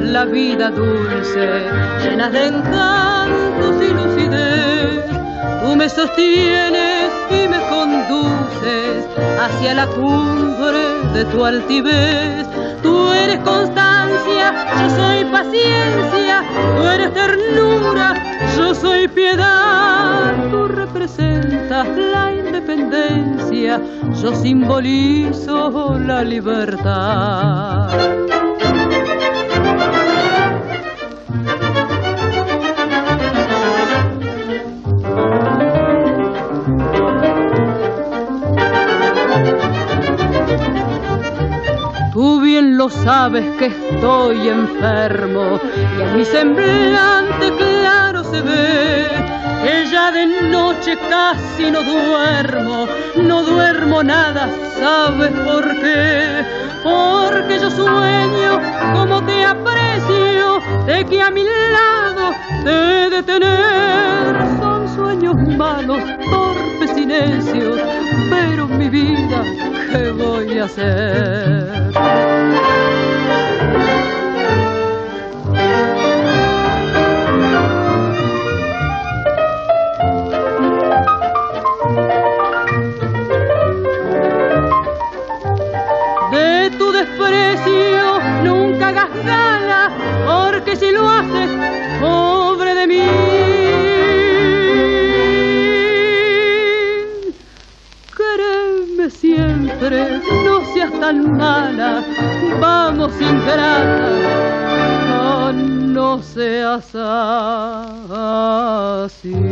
la vida dulce, llena de encantos y lucidez. Tú me sostienes y me conduces hacia la cumbre de tu altivez. Tú eres constancia, yo soy paciencia. Tú eres ternura, yo soy piedad. Tú representas la independencia, yo simbolizo la libertad. Tú bien lo sabes que estoy enfermo y en mi semblante claro se ve que ya de noche casi no duermo nada, ¿sabes por qué? Porque yo sueño como te aprecio, de que a mi lado te he de tener. Son sueños malos, torpes y necios, pero mi vida, ¿qué voy a hacer? De tu desprecio nunca hagas gala, porque si lo haces, pobre de mí. Quéreme siempre, no seas tan mala, vamos ingrata, no seas así.